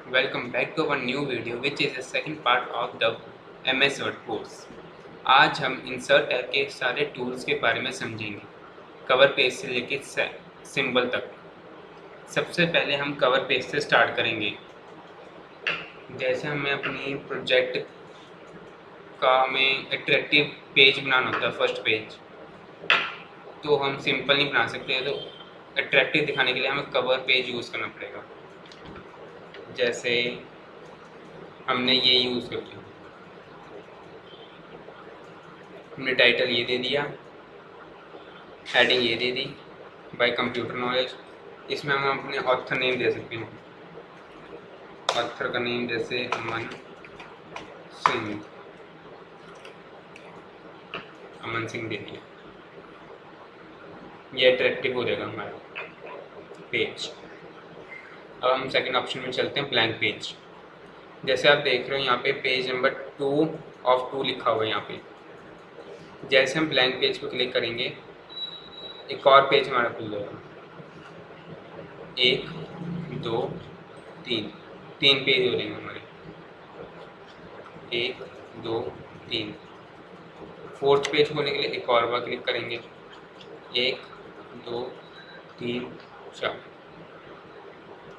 Welcome back to our new video which is the second part of the MS Word course। आज हम insert tab के सारे tools के बारे में समझेंगे, कवर पेज से लेके सिंबल तक। सबसे पहले हम कवर पेज से स्टार्ट करेंगे। जैसे हमें अपनी प्रोजेक्ट का हमें अट्रैक्टिव पेज बनाना होता है, फर्स्ट पेज, तो हम सिंपल नहीं बना सकते, तो अट्रैक्टिव दिखाने के लिए हमें कवर पेज यूज़ करना पड़ेगा। जैसे हमने ये यूज़ कर लिया, हमने टाइटल ये दे दिया, हेडिंग ये दे दी, बाय कंप्यूटर नॉलेज। इसमें हम अपने ऑथर नेम दे सकते हैं। ऑथर का नेम जैसे अमन सिंह, अमन सिंह दे दिया। ये अट्रैक्टिव हो जाएगा हमारा पेज। अब हम सेकंड ऑप्शन में चलते हैं, ब्लैंक पेज। जैसे आप देख रहे हो यहाँ पे पेज नंबर 2 ऑफ 2 लिखा हुआ है यहाँ पे। जैसे हम ब्लैंक पेज पर क्लिक करेंगे, एक और पेज हमारा खुल जाएगा। 1 2 3 3 पेज हो जाएंगे हमारे। 1 2 3। फोर्थ पेज खोलने के लिए एक और बार क्लिक करेंगे। 1 2 3 4।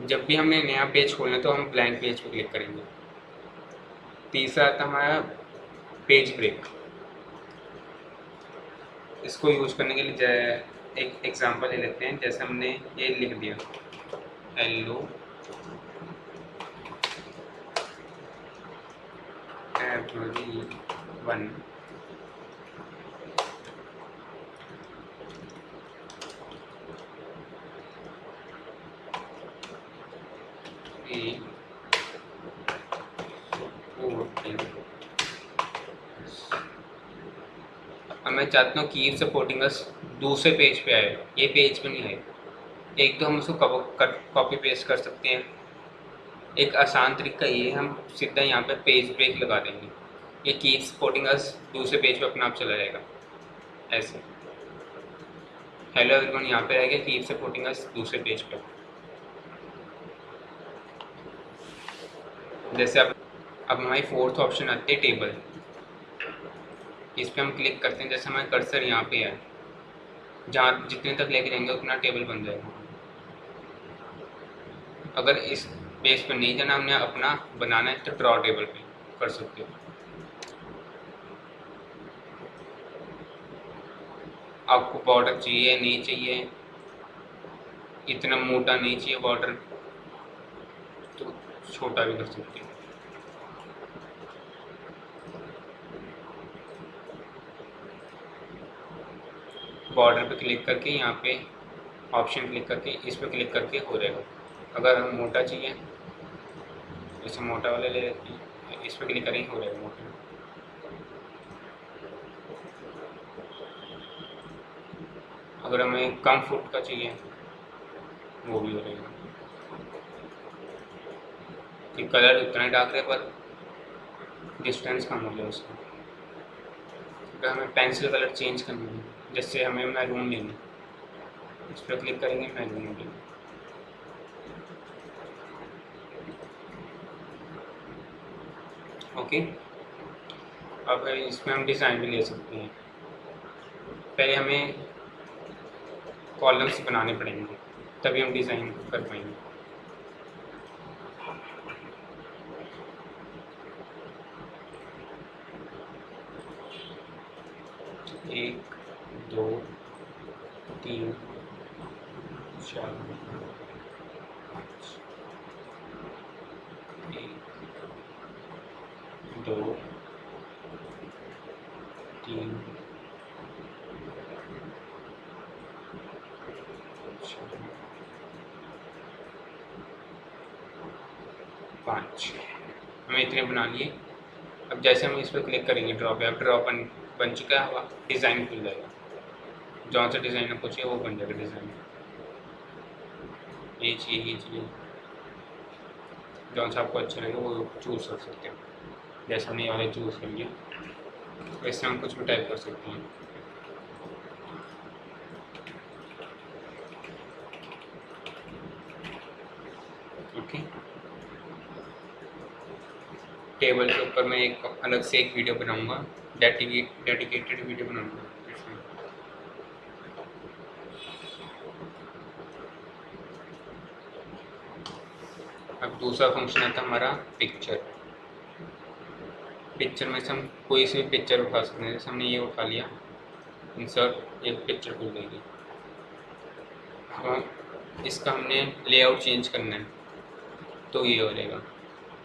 जब भी हमने नया पेज खोलना है तो हम ब्लैंक पेज पर क्लिक करेंगे। तीसरा आता हमारा पेज ब्रेक। इसको यूज करने के लिए एक एग्जांपल ले लेते हैं। जैसे हमने ये लिख दिया, हेलो एवरीवन, मैं चाहता हूँ कि सपोर्टिंग अस दूसरे पेज पे आए, ये पेज पे नहीं आए। एक तो हम उसको कॉपी पेस्ट कर सकते हैं। एक आसान तरीका ये है, हम सीधा यहाँ पे पेज ब्रेक लगा देंगे। ये कीप सपोर्टिंग अस दूसरे पेज पे अपने आप चला जाएगा। ऐसे हेलो एवरीवन यहाँ पे रहेगा, कीप सपोर्टिंग अस दूसरे पेज पे। जैसे अब हमारी फोर्थ ऑप्शन आती है, टेबल। इस पर हम क्लिक करते हैं। जैसे हमारा कर्सर यहाँ पे है, जहाँ जितने तक लेके जाएंगे उतना टेबल बन जाएगा। अगर इस पेज पर नहीं जाना, हमने अपना बनाना है, तो ड्रॉ टेबल पे कर सकते हो। आपको बॉर्डर चाहिए नहीं चाहिए, इतना मोटा नहीं चाहिए बॉर्डर, तो छोटा भी कर सकते हो। बॉर्डर पे क्लिक करके यहाँ पे ऑप्शन क्लिक करके इस पर क्लिक करके हो जाएगा। अगर हम मोटा चाहिए, जैसे मोटा वाला ले लेते हैं, इस पर क्लिक करेंगे, हो जाएगा मोटा। अगर हमें कम फुट का चाहिए, वो भी हो जाएगा। कि कलर उतना ही डार्क रहे पर डिस्टेंस कम हो जाए उसका। अगर हमें पेंसिल कलर चेंज करना है, जैसे हमें मैरून लेना, इस पर क्लिक करेंगे, मैरून हो जाएगा। ओके, अब इसमें हम डिज़ाइन भी ले सकते हैं। पहले हमें कॉलम्स बनाने पड़ेंगे, तभी हम डिज़ाइन कर पाएंगे। एक दो तीन चार पाँच, एक दो तीन चार पाँच। हमें इतने बना लिए। अब जैसे हम इस पर क्लिक करेंगे ड्रॉ पे, अब ड्रॉ बन चुका है, डिज़ाइन खुल जाएगा। जौन सा डिज़ाइन आपको चाहिए वो बन जाएगा डिज़ाइन। ये चाहिए, जौन सा आपको अच्छा लगेगा वो चूज़ कर सकते हैं। जैसे हमने ये वाले चूज़ कर लिया, वैसे हम कुछ भी टाइप कर सकते हैं। ओके, टेबल के ऊपर मैं एक अलग से एक वीडियो बनाऊंगा, डेडिकेटेड वीडियो बनाऊंगा इसमें। अब दूसरा फंक्शन आता है हमारा पिक्चर। पिक्चर में से हम कोई सी भी पिक्चर उठा सकते हैं। जैसे हमने ये उठा लिया, इंसर्ट, एक पिक्चर खुल जाएगी। अब इसका हमने लेआउट चेंज करना है, तो ये हो जाएगा।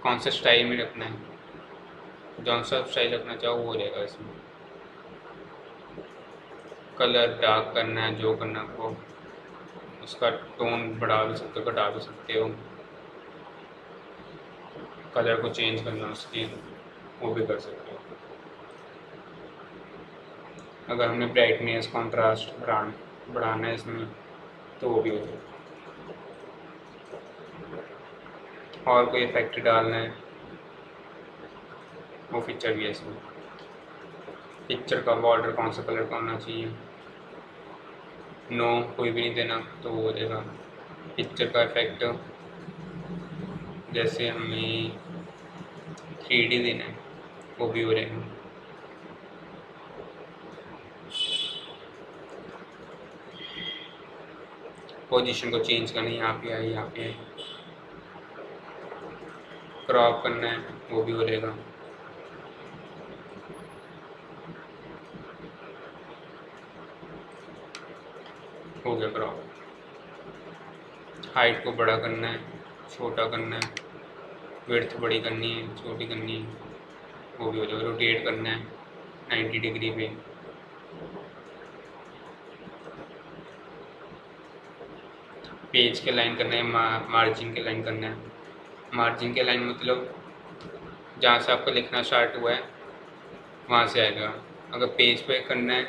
कौन सा स्टाइल में रखना है, जौन सा स्टाइल रखना चाहो वो रहेगा। इसमें कलर डार्क करना है, जो करना है वो, उसका टोन बढ़ा भी सकते हो, घटा भी सकते हो, कलर को चेंज करना उसकी, वो भी कर सकते हो। अगर हमने ब्राइटनेस कॉन्ट्रास्ट बढ़ाना है इसमें, तो वो भी हो जाएगा। और कोई इफेक्ट डालना है, वो फीचर भी है इसमें। पिक्चर का बॉर्डर कौन सा कलर का होना चाहिए, नो कोई भी नहीं देना, तो वो हो जाएगा। पिक्चर का इफेक्ट, जैसे हमें 3D देना है, वो भी हो जाएगा। पोजीशन को चेंज करना है, यहाँ पे है, यहाँ पे है। क्रॉप करना है, वो भी हो जाएगा। हो गया क्रॉप। हाइट को बड़ा करना है, छोटा करना है, विड्थ बड़ी करनी है, छोटी करनी है, वो भी हो जाएगा। रोटेट करना है 90 डिग्री पे। पेज के लाइन करना है, मार्जिन के लाइन करना है। मार्जिन के लाइन मतलब जहाँ से आपको लिखना स्टार्ट हुआ है वहाँ से आएगा। अगर पेज पे करना है,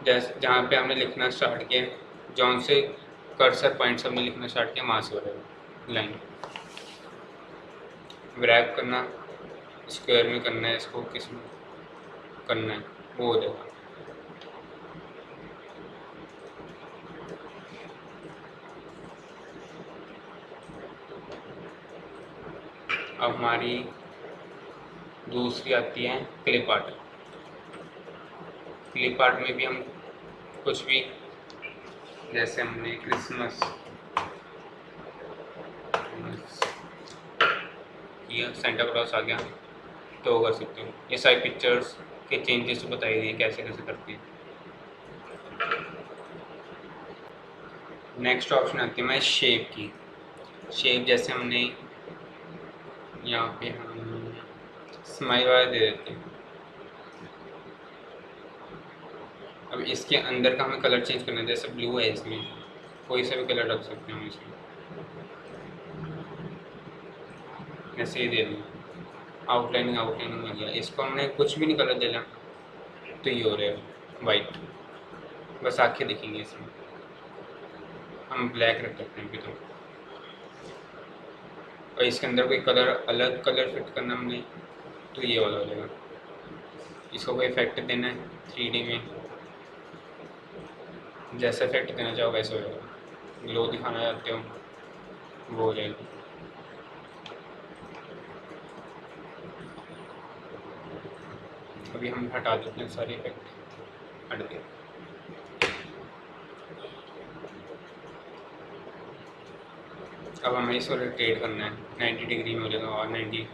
जैसे जहाँ पे हमने लिखना स्टार्ट किया, जौन से कर्सर पॉइंट से हमने लिखना स्टार्ट किया वहाँ से हो जाएगा लाइन। रैप करना, स्क्वायर में करना है, इसको किस में करना है, वो हो जाएगा। अब हमारी दूसरी आती है क्लिप आर्ट। क्लिप आर्ट में भी हम कुछ भी, जैसे हमने क्रिसमस किया, सेंटा क्लॉस आ गया, तो कर सकते हो। ये सारी पिक्चर्स के चेंजेस बताई दिए कैसे कैसे करते हैं। नेक्स्ट ऑप्शन आती है हमारी शेप की। शेप जैसे हमने यहाँ पे हम स्माइल वाला दे देते हैं। अब इसके अंदर का हमें कलर चेंज करना है, जैसे ब्लू है, इसमें कोई सा भी कलर रख सकते हैं हम इसमें। ऐसे ही दे दूँ, आउटलाइनिंग आ गया। इसको हमने कुछ भी नहीं कलर देना, तो ये हो रहा है वाइट, बस आँखें दिखेंगी इसमें। हम ब्लैक रख सकते हैं अभी तो। और इसके अंदर कोई कलर, अलग कलर फिट करना हमने, तो ये वाला हो जाएगा। इसको कोई इफेक्ट देना है 3D में, जैसा इफेक्ट देना चाहो वैसे हो जाएगा। ग्लो दिखाना चाहते हो वो हो जाएगा। अभी हम हटा देते हैं सारे इफेक्ट, हट गए। अब हमें इसको रोटेट करना है 90 डिग्री में हो जाएगा, और 90।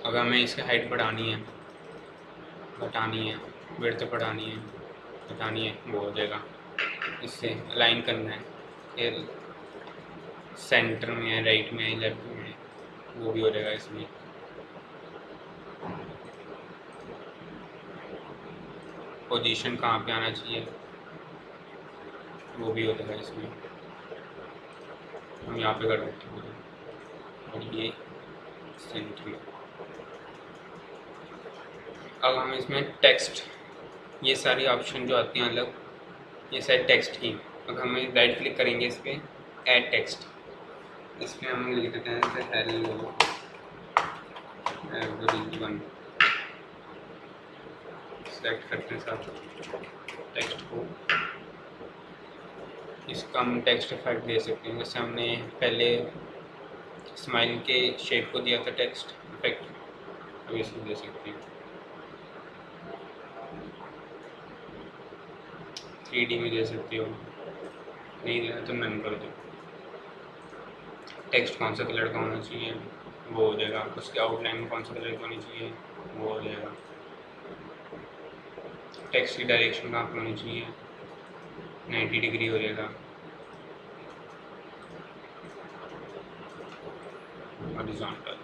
अब हमें इसकी हाइट बढ़ानी है, घटानी है, विड्थ बढ़ानी है, घटानी है, वो हो जाएगा। इससे अलाइन करना है, फिर सेंटर में है, राइट में है, लेफ्ट में है, वो भी हो जाएगा इसमें। पोजीशन कहाँ पे आना चाहिए, वो भी हो जाएगा इसमें। हम यहाँ पे कर देते हैं, और ये सेंटर में। अब हम इसमें टेक्स्ट, ये सारी ऑप्शन जो आती हैं अलग, ये सारी टेक्स्ट की। अब हमें राइट क्लिक करेंगे इस पर, ऐड टेक्स्ट। इसमें हम लिख देते हैं जैसे हेलो एवरीवन। सेलेक्ट करते हैं साथ टेक्स्ट को, इसका हम टेक्स्ट इफेक्ट दे सकते हैं, जैसे हमने पहले स्माइल के शेप को दिया था टेक्स्ट इफेक्ट, अब इसको दे सकते हैं। 3D में दे सकते हो, नहीं देना तो नन कर दो। टेक्स्ट कौन सा कलर का होना चाहिए वो हो जाएगा, उसके आउटलाइन कौन सा कलर की होनी चाहिए वो हो जाएगा। टेक्स्ट की डायरेक्शन कहाँ पर होनी चाहिए, 90 डिग्री हो जाएगा। हॉरिजॉन्टल,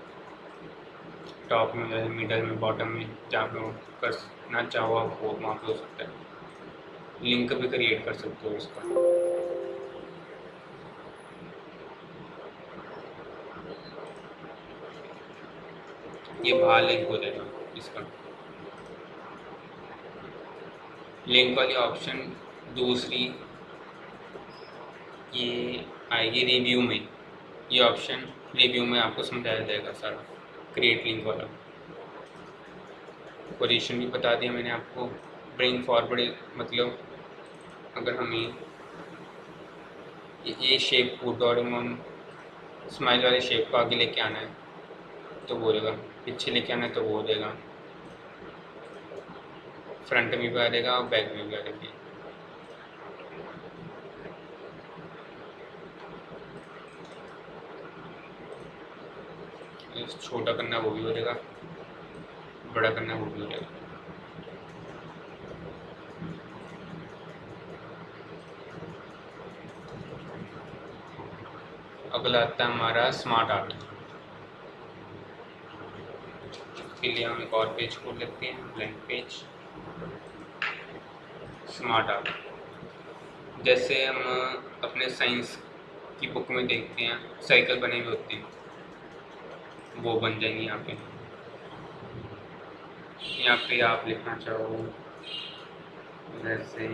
टॉप में, मिडल में, बॉटम में, जहाँ पे करना चाहो आप वो वहाँ पे हो सकता है। लिंक भी क्रिएट कर सकते हो इसका। ये बाहर लिंक हो जाएगा इसका। लिंक वाली ऑप्शन दूसरी ये आएगी रिव्यू में, ये ऑप्शन रिव्यू में आपको समझाया जाएगा सारा, क्रिएट लिंक वाला। पोजीशन भी बता दिया मैंने आपको। ब्रिंग फॉरवर्ड मतलब अगर हमें ये शेप को डोरेमोन स्माइल वाले शेप को आगे लेके आना है तो वो हो जाएगा, पीछे लेके आना है तो वो हो जाएगा, फ्रंट में भी आ जाएगा और बैक में भी आ जाएगी। छोटा करना वो भी हो जाएगा, बड़ा करना वो भी हो जाएगा। अगला आता है हमारा स्मार्ट आर्ट। इसके लिए हम एक और पेज खोल लेते हैं, ब्लैंक पेज, स्मार्ट आर्ट। जैसे हम अपने साइंस की बुक में देखते हैं साइकिल बने हुए होते हैं, वो बन जाएंगे यहाँ पे। यहाँ पे आप लिखना चाहो जैसे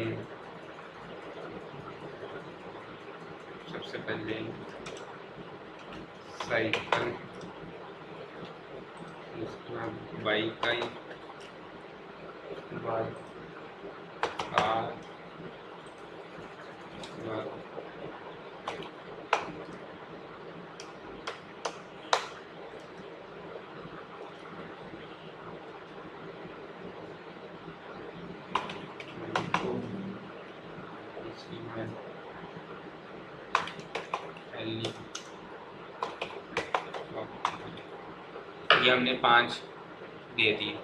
सबसे पहले साइकिल, बाइक आई, कार, ये हमने 5 दे दिए।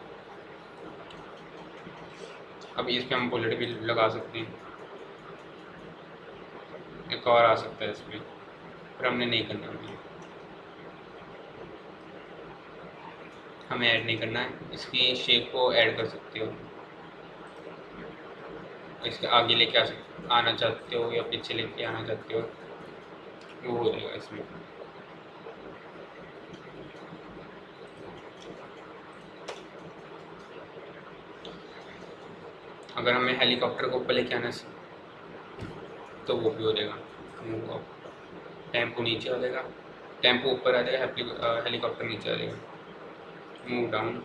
अब इस पे हम बुलेट भी लगा सकते हैं, एक और आ सकता है इस पर, पर हमने नहीं करना है, हमें ऐड नहीं करना है। इसकी शेप को ऐड कर सकते हो, इसके आगे लेके आना चाहते हो या पीछे लेके आना चाहते हो वो हो जाएगा इसमें। अगर हमें हेलीकॉप्टर को ऊपर लेके आना तो वो भी हो जाएगा। टेम्पो नीचे आ जाएगा, टेम्पो ऊपर आ जाएगा, हेलीकॉप्टर नीचे आ जाएगा। मूव डाउन,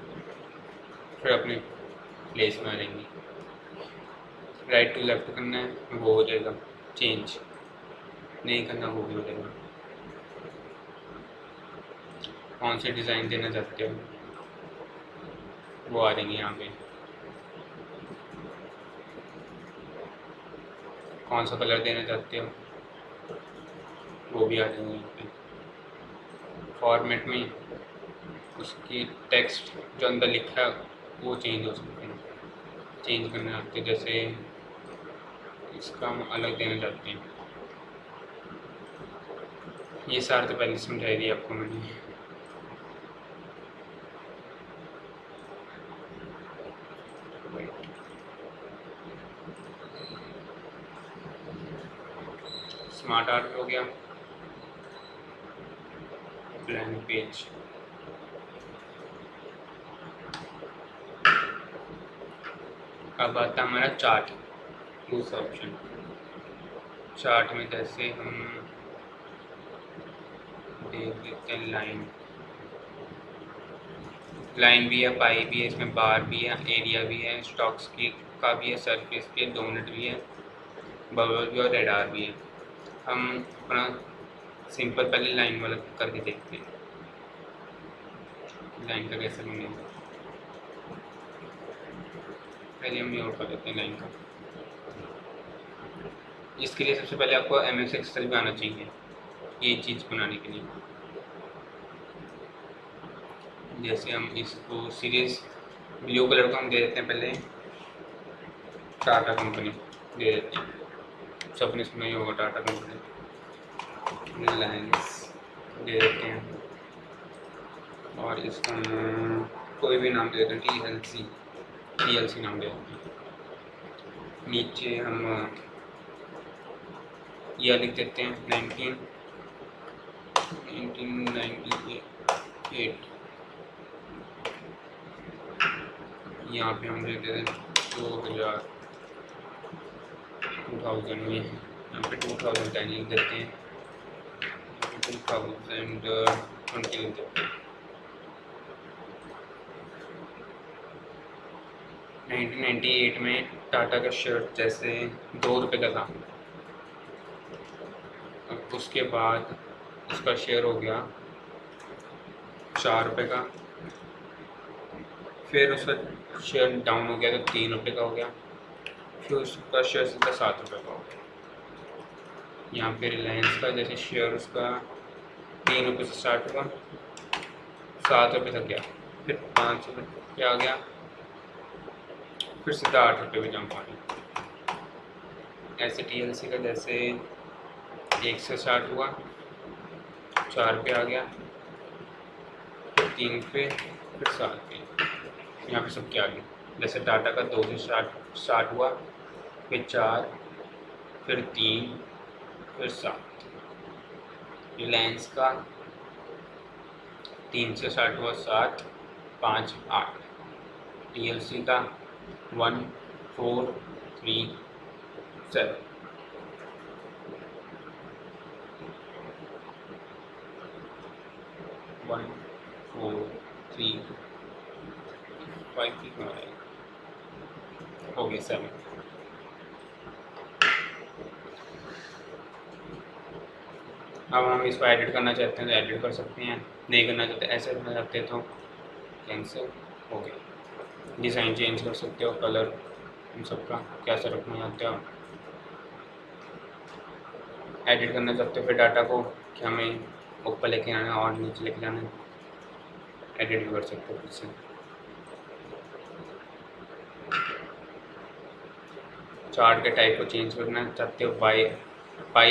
फिर अपने प्लेस में आ जाएंगे। राइट टू लेफ्ट करना है वो हो जाएगा चेंज, नहीं करना वो भी हो जाएगा। कौन से डिज़ाइन देना चाहते हो वो आ जाएंगे यहाँ पे। कौन सा कलर देना चाहते हो वो भी आ जाएंगे यहाँ पे। फॉर्मेट में उसकी टेक्स्ट जो अंदर लिखा है वो चेंज हो सकते हैं, चेंज करना चाहते हैं। जैसे इसका हम अलग देना चाहते हैं, ये सारा तो पहले समझाई दिया आपको मैंने। स्मार्ट आर्ट हो गया, ब्लैंक पेज। अब आता है हमारा चार्ट, दूसरा ऑप्शन। चार्ट में जैसे हम देख लेते हैं लाइन भी है, पाई भी है, इसमें बार भी है, एरिया भी है, स्टॉक्स की का भी है, सरफेस के डोनट भी है, बबल भी और रेडार भी है। हम अपना सिंपल पहले लाइन वाला करके देखते हैं, लाइन का कैसे बनेगा। पहले हम ये उठा देते हैं लाइन का। इसके लिए सबसे पहले आपको MS एक्सेल में आना चाहिए ये चीज़ बनाने के लिए। जैसे हम इसको सीरीज ब्लू कलर का हम दे देते हैं, पहले टाटा कंपनी दे देते हैं, सबने सुना ही होगा टाटा कंपनी। रिलायंस दे देते हैं और इसका कोई भी नाम दे देते हैं, TLC नाम दे देते हैं। नीचे हम यह लिख देते हैं 1998। यहाँ पे हम लिख देते हैं 2000 में, यहाँ पे 2010 लिख देते हैं, 2020 लिख देते हैं। 1998 में टाटा का शेयर जैसे 2 रुपये का था, उसके बाद उसका शेयर हो गया 4 रुपये का, फिर उसका शेयर डाउन हो गया तो 3 रुपये का हो गया, फिर उसका शेयर सीधा 7 रुपये का हो गया। यहाँ पे रिलायंस का जैसे शेयर उसका 3 रुपये से स्टार्ट हुआ, 7 रुपये तक गया, फिर 5 रुपये आ गया, फिर सीधा 8 रुपये पे जंप आ गया। ऐसे TLC का जैसे 1 से स्टार्ट हुआ, 4 रुपये आ गया, फिर 3 रुपये, फिर 7 रुपये, यहाँ पे सब क्या आ गया। जैसे टाटा का 2 से स्टार्ट हुआ, फिर 4, फिर 3, फिर 7। रिलायंस का 3 से स्टार्ट हुआ, 7, 5, 8। TLC का 1, 4, 3, 7। वन, 4, 3, 5 की हो गया 7। अब हम इसको एडिट करना चाहते हैं तो एडिट कर सकते हैं, नहीं करना चाहते ऐसे करना चाहते हैं तो कैंसिल हो गया। डिज़ाइन चेंज कर सकते हो, कलर इन सबका कैसे रखना चाहते हो। एडिट करना चाहते हो फिर डाटा को कि हमें ऊपर लेके आना है और नीचे लेके जाना है, एडिट भी कर सकते हो फिर से। चार्ट के टाइप को चेंज करना चाहते हो, पाई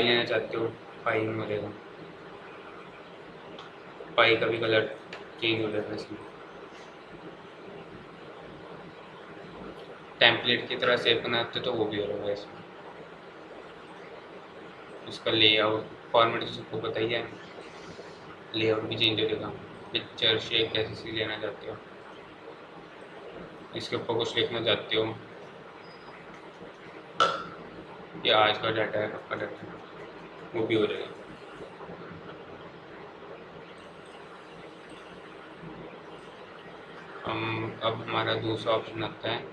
लेना चाहते हो, पाई में मिलेगा, पाई का भी कलर चेंज हो जाता है इसमें। टेम्पलेट की तरह सेव करना चाहते हो तो वो भी होगा इसमें। इसका लेआउट फॉर्मेट तो सबको पता ही है, लेआउट भी चेंज हो जाएगा। पिक्चर शेप कैसे सी लेना चाहते हो, इसके ऊपर कुछ लिखना चाहते हो, ये आज का डाटा है, कब का डाटा है, वो भी हो जाएगा। अब हमारा दूसरा ऑप्शन आता है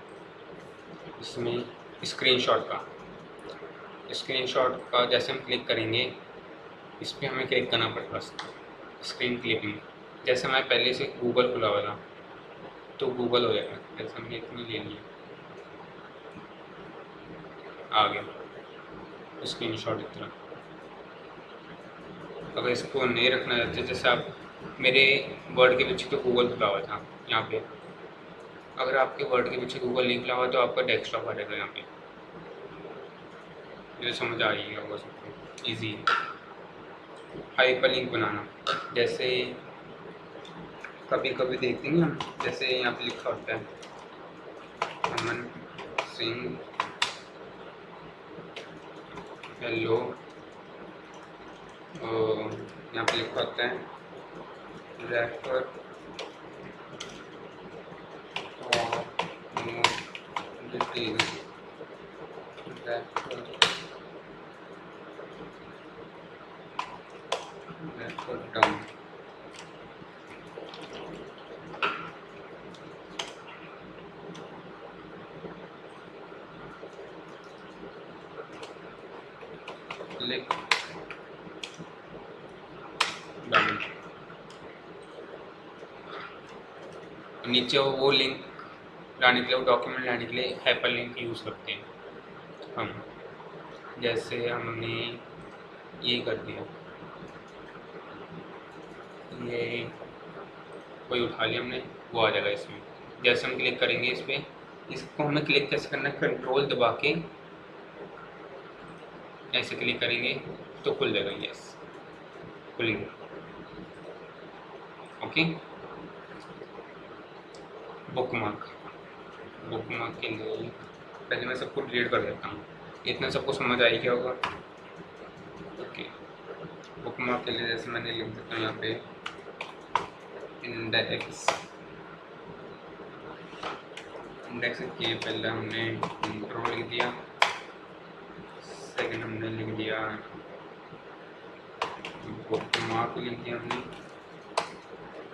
इसमें स्क्रीनशॉट का। जैसे हम क्लिक करेंगे इस पर हमें क्लिक करना पड़ेगा स्क्रीन क्लिपिंग। जैसे हमारे पहले से गूगल खुला हुआ था तो गूगल हो जाएगा, जैसे हमने इतनी ले लिया आ गया स्क्रीनशॉट इतना। अगर इसको नहीं रखना चाहते, जैसे आप मेरे वर्ड के पीछे तो गूगल खुला हुआ था यहाँ पे, अगर आपके वर्ड के पीछे गूगल नहीं खुला हुआ तो आपका डेस्कटॉप आ जाएगा यहाँ पे। मुझे समझ आ रही होगा सबको, ईजी। हाइपरलिंक बनाना, जैसे कभी कभी देखते हैं हम, जैसे यहाँ पे लिखा होता है अमन सिंह हेलो, यहाँ पे लिखा होता है refer detail, refer down. Click नीचे वो लिंक लाने के लिए, वो डॉक्यूमेंट लाने के लिए हाइपर लिंक यूज़ करते हैं हम। जैसे हमने ये कर दिया, ये कोई उठा लिया हमने, वो आ जाएगा इसमें। जैसे हम क्लिक करेंगे इस पर, इसको हमें क्लिक कैसे करना है, कंट्रोल दबा के ऐसे क्लिक करेंगे तो खुल जाएगा। यस, खुल गया। Okay, bookmark. बुकमार्क के लिए पहले मैं सबको डिलीट कर देता हूँ, इतना सबको समझ आई क्या होगा। ओके, बुकमार्क के लिए जैसे मैंने लिख देता हूँ यहाँ पे इंडेक्स। इंडेक्स के पहले हमने इंट्रो लिख दिया, सेकंड हमने लिख दिया बुकमार्क लिख दिया हमने।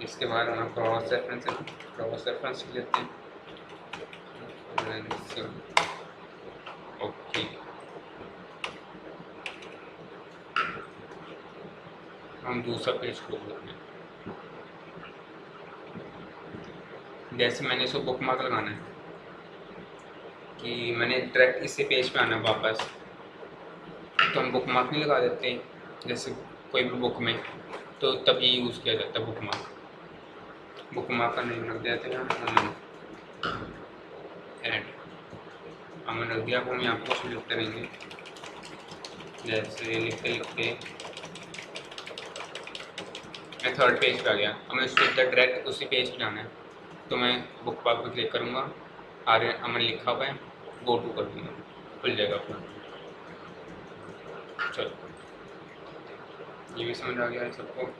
इसके बाद हम क्रॉस रेफरेंस लेते हैं। ओके, हम दूसरा पेज खोल लेते हैं। जैसे मैंने इसको बुकमार्क लगाना है कि मैंने डायरेक्ट इसी पेज पे आना वापस, तो हम बुकमार्क नहीं लगा देते जैसे कोई भी बुक में, तो तब ये यूज़ किया जाता है बुकमार्क। बुकमार्क का नेम रख देते हैं हम ऐड। हमने रख दिया, हम यहाँ पर कुछ लिखते रहेंगे। जैसे लिखते लिखते मैं थर्ड पेज पे आ गया, हमें सीधा डायरेक्ट उसी पेज पे जाना है, तो मैं बुक मार्क पर क्लिक करूँगा, आगे अमन लिखा हुआ है, गो टू कर दूँगा, खुल जाएगा अपना। चलो, ये भी समझ आ गया है सबको।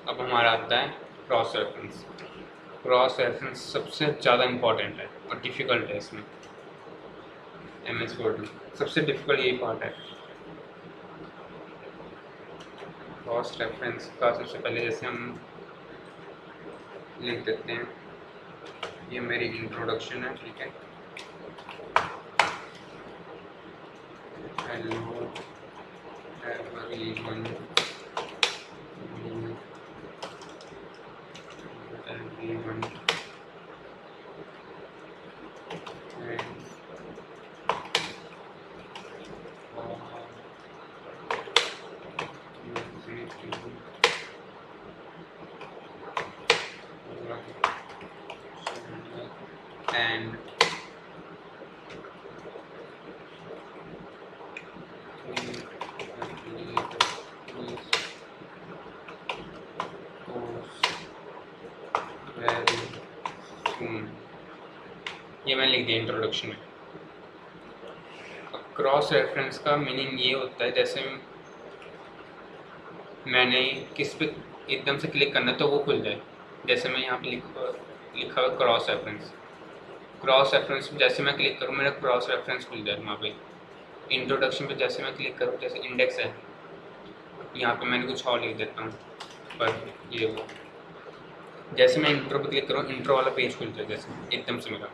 अब हमारा आता है क्रॉस रेफरेंस। क्रॉस रेफरेंस सबसे ज़्यादा इम्पॉर्टेंट है और डिफ़िकल्ट है इसमें। MS वर्ड सबसे डिफ़िकल्ट यही पार्ट है। क्रॉस रेफरेंस का सबसे पहले जैसे हम लिख देते हैं, ये मेरी इंट्रोडक्शन है, ठीक है। हेलो एवरीवन, and ये मैंने लिख दिया इंट्रोडक्शन में। क्रॉस रेफरेंस का मीनिंग ये होता है, जैसे मैंने किस पे एकदम से क्लिक करना तो वो खुल जाए। जैसे मैं यहाँ पे लिखा हुआ क्रॉस रेफरेंस, क्रॉस रेफरेंस पे जैसे मैं क्लिक करूँ मेरा क्रॉस रेफरेंस खुल जाए वहाँ पे। इंट्रोडक्शन पे जैसे मैं क्लिक करूँ, जैसे इंडेक्स है, यहाँ पे मैंने कुछ और लिख देता हूँ, पर ये वो जैसे मैं इंट्रो पे क्लिक करूँ इंट्रो वाला पेज खुल जाए जैसे एकदम से मेरा,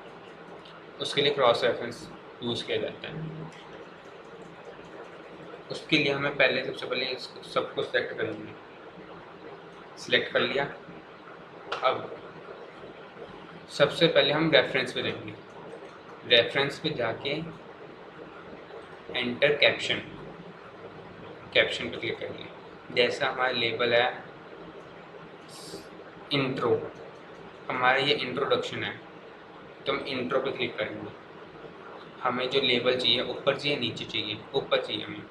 उसके लिए क्रॉस रेफरेंस यूज़ किया जाता है। उसके लिए हमें पहले सबसे पहले सबको सेलेक्ट कर लेंगे। सिलेक्ट कर लिया, अब सबसे पहले हम रेफरेंस पे जाएंगे। रेफरेंस पे जाके एंटर कैप्शन, कैप्शन पे क्लिक करेंगे। जैसा हमारा लेबल है इंट्रो, हमारा ये इंट्रोडक्शन है, तो हम इंट्रो पे क्लिक करेंगे। हमें जो लेबल चाहिए ऊपर चाहिए नीचे चाहिए, ऊपर चाहिए हमें,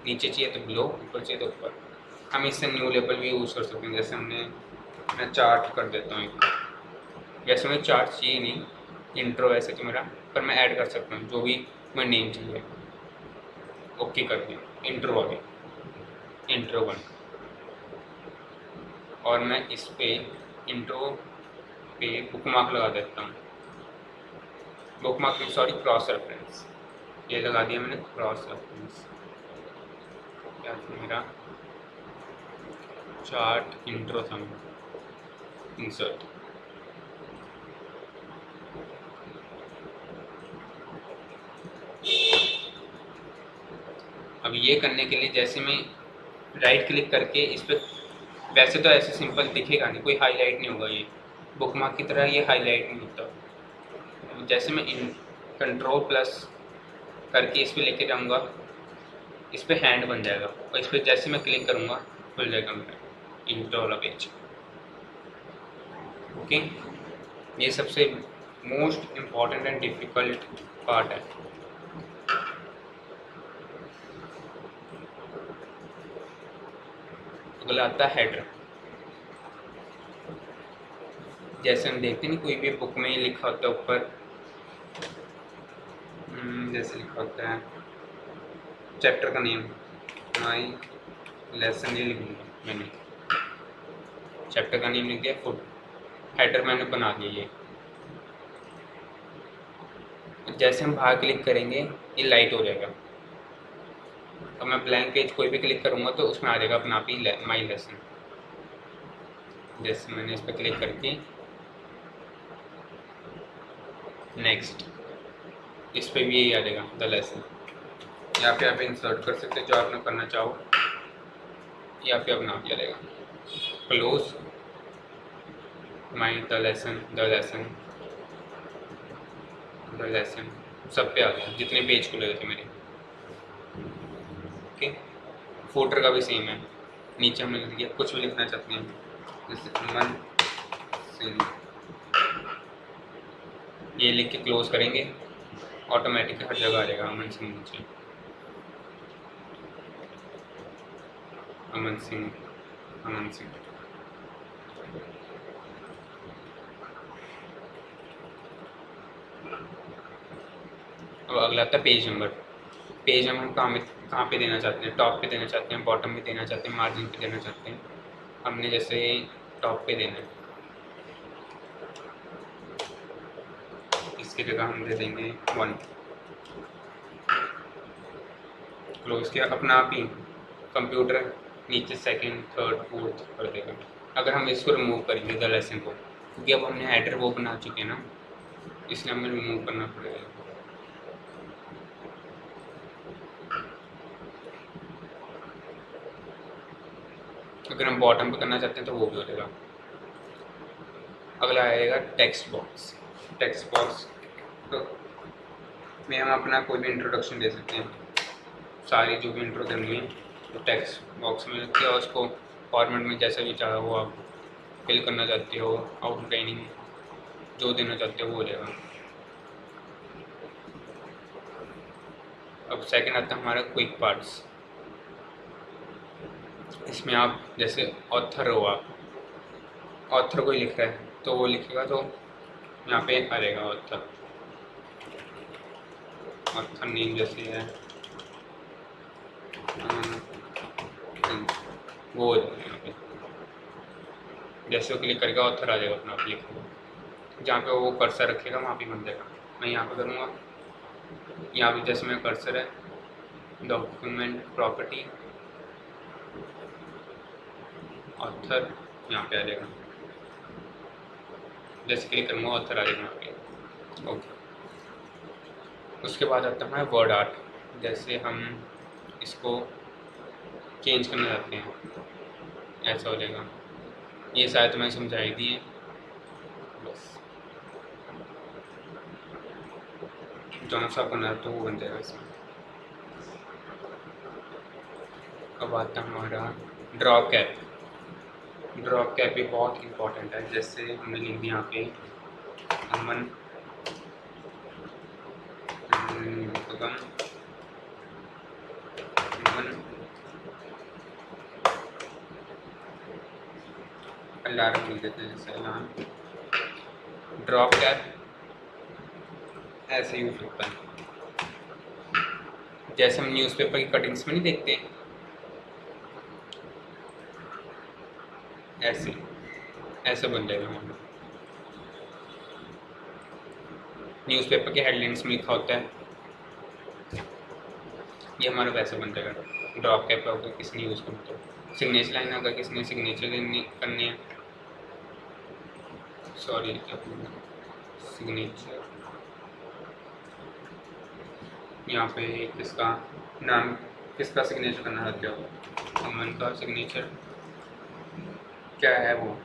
नीचे चाहिए तो बिलो, ऊपर चाहिए तो ऊपर। हम इससे न्यू लेबल भी यूज़ कर सकते हैं, जैसे मैं चार्ट कर देता हूँ एक। वैसे मुझे चार्ट चाहिए नहीं, इंट्रो वैसे तो मेरा, पर मैं ऐड कर सकता हूँ जो भी मैं नेम चाहिए। ओके कर दिया, इंट्रो वाले, इंट्रो 1। और मैं इस पे इंट्रो पे बुकमार्क लगा देता हूँ, बुकमार्क में सॉरी क्रॉस रेफरेंस, ये लगा दिया मैंने क्रॉस रेफरेंस। क्या मेरा चार्ट इंट्रो था, इंसर्ट। अब ये करने के लिए जैसे मैं राइट क्लिक करके इस पर, वैसे तो ऐसे सिंपल दिखेगा नहीं, कोई हाईलाइट नहीं होगा, ये बुकमार्क की तरह ये हाईलाइट नहीं होता। जैसे मैं इन कंट्रोल प्लस करके इस पर लेके जाऊँगा, इस पर हैंड बन जाएगा और इस पर जैसे मैं क्लिक करूँगा खुल जाएगा मेरा इंस्टॉल वाला पेज। ओके, ये सबसे most important and difficult part है। अगला आता है हेडर। जैसे हम देखते नहीं, कोई भी बुक में लिखा होता है ऊपर, जैसे लिखा होता है चैप्टर का नेम, माई लेसन, ये लिख दूँगा मैंने, चैप्टर का नेम लिख दिया, फुट हेडर मैंने बना दिया ये। जैसे हम बाहर क्लिक करेंगे ये लाइट हो जाएगा, और मैं ब्लैंक पेज कोई भी क्लिक करूँगा तो उसमें आ जाएगा अपना आप ही माई लेसन। जैसे मैंने इस पर क्लिक करके नेक्स्ट, इस पर भी यही आ जाएगा द लेसन। यहाँ पे आप इंसर्ट कर सकते हो जो आपने करना चाहो, या फिर अपना आप चलेगा close my the lesson, the lesson, the lesson, सब पे आ गया जितने पेज खुले थे मेरे। ओके, फोल्डर का भी सेम है, नीचे हमने लिख दिया, कुछ भी लिखना चाहते हैं जैसे अमन सिंह, ये लिख के क्लोज करेंगे, ऑटोमेटिक हर जगह आ जाएगा अमन सिंह नीचे, अमन सिंह, अमन सिंह। अब अगला आता है पेज नंबर। पेज नंबर हम कहाँ पे देना चाहते हैं, टॉप पे देना चाहते हैं, बॉटम पे देना चाहते हैं, मार्जिन पे देना चाहते हैं। हमने जैसे टॉप पे देना है, इसकी जगह हम दे देंगे 1। क्लोज किया, अपना आप ही कंप्यूटर नीचे सेकंड, थर्ड, फोर्थ कर देगा। अगर हम इसको रिमूव करेंगे द लेसन को, क्योंकि अब हमने हेडर वो बना चुके हैं ना, इसलिए हमें रिमूव करना पड़ेगा। अगर हम बॉटम पे करना चाहते हैं तो वो भी हो जाएगा। अगला आएगा टेक्स्ट बॉक्स। टेक्स्ट बॉक्स तो में हम अपना कोई भी इंट्रोडक्शन दे सकते हैं, सारी जो भी इंट्रो करनी है तो टेक्स्ट बॉक्स में लिख के, और उसको फॉर्मेट में जैसा भी चाहो वो आप फिल करना चाहते हो, आउटलाइनिंग जो देना चाहते हो वो हो जाएगा। अब सेकंड आता है हमारा क्विक पार्ट्स। इसमें आप जैसे ऑथर हो, आप ऑथर कोई लिख रहा है तो वो लिखेगा तो यहाँ पे आ जाएगा ऑथर, ऑथर नेम जैसे है वो हो जाएगा यहाँ पे, जैसे वो क्लिक करके ऑथर आ जाएगा अपना आप लिखो, जहाँ पे वो कर्सर रखेगा वहाँ पे बन जाएगा। मैं यहाँ पे करूँगा, यहाँ पे जैसे मेरा कर्सर है डॉक्यूमेंट प्रॉपर्टी ऑथर, यहाँ पे आ जाएगा, जैसे क्लिक करूँगा ऑथर आ जाएगा यहाँ पे। ओके, उसके बाद आता है वर्ड आर्ट। जैसे हम इसको चेंज करना चाहते हैं, ऐसा हो जाएगा। ये शायद मैं समझाई दी है, बस जौन सा बना तो वो बन जाएगा इसमें। अब आता है हमारा ड्रॉप कैप। ड्रॉप कैप भी बहुत इंपॉर्टेंट है। जैसे हमने लिख दिया यहाँ पे अमन अलार्म लिख देते हैं, जैसे अलार्म। ड्रॉप कैप ऐसे यूज होता है, जैसे हम न्यूज़पेपर की कटिंग्स में नहीं देखते, ऐसे ऐसे बन जाएगा। हमारा न्यूज़पेपर के हेडलाइंस में लिखा होता है, ये हमारा वैसे बन जाएगा। ड्रॉप कैप अगर किसने यूज़ करना तो सिग्नेचर लाइन अगर किसने सिग्नेचर करनी है, सॉरी सिग्नेचर, यहाँ पे किसका नाम, किसका सिग्नेचर करना चाहते हो, अमन का सिग्नेचर क्या है, वो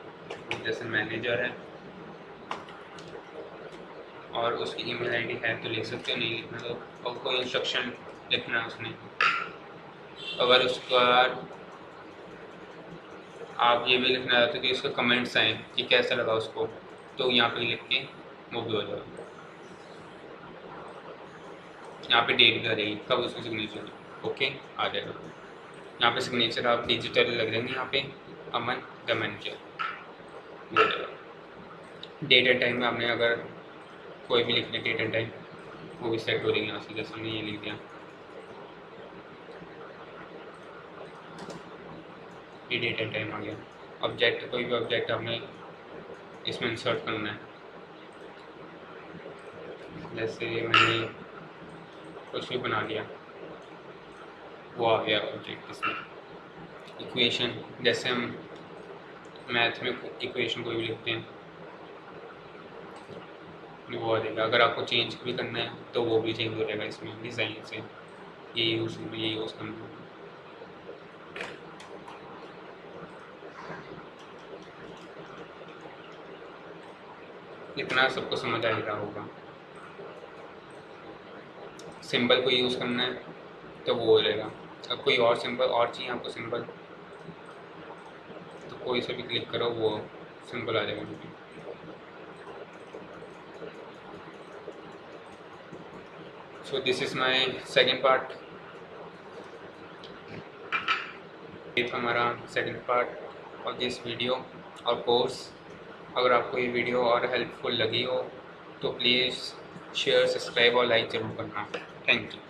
जैसे मैनेजर है और उसकी ईमेल आईडी है तो लिख सकते हो, नहीं लिखना तो और कोई इंस्ट्रक्शन लिखना है उसने। अगर उसका आप ये भी लिखना चाहते हो कि उसके कमेंट्स आए कि कैसा लगा उसको, तो यहाँ पे लिख के वो भी हो जाएगा। यहाँ पे डेट भी आ जाएगी कब उसका सिग्नेचर ओके आ जाएगा। यहाँ पे सिग्नेचर आप डिजिटल लग देंगे, यहाँ पे अमन द मैनेजर हो जाएगा। डेट एंड टाइम में आपने अगर कोई भी लिख लिया डेट एंड टाइम वो भी सेट हो रही है यहाँ से, जैसे हमने ये लिख दिया ये डेट एंड टाइम आ गया। ऑब्जेक्ट कोई भी ऑब्जेक्ट आपने इसमें इंसर्ट करना है, जैसे मैंने कुछ भी बना लिया वो आ गया ऑब्जेक्ट इसमें। इक्वेशन जैसे हम मैथ में इक्वेशन कोई भी लिखते हैं वो आ जाएगा। अगर आपको चेंज भी करना है तो वो भी चेंज हो जाएगा इसमें डिज़ाइन से, ये यूज़ करना। इतना सबको समझ आ ही रहा होगा। सिंबल को यूज़ करना है तो वो हो जाएगा। अब कोई और सिंबल और चाहिए आपको सिंबल तो कोई से भी क्लिक करो वो सिंबल आ जाएगा। So this is my second part. ये था हमारा second part of this video और कोर्स। अगर आपको ये वीडियो और हेल्पफुल लगी हो तो प्लीज़ शेयर, सब्सक्राइब और लाइक ज़रूर करना। Thank you.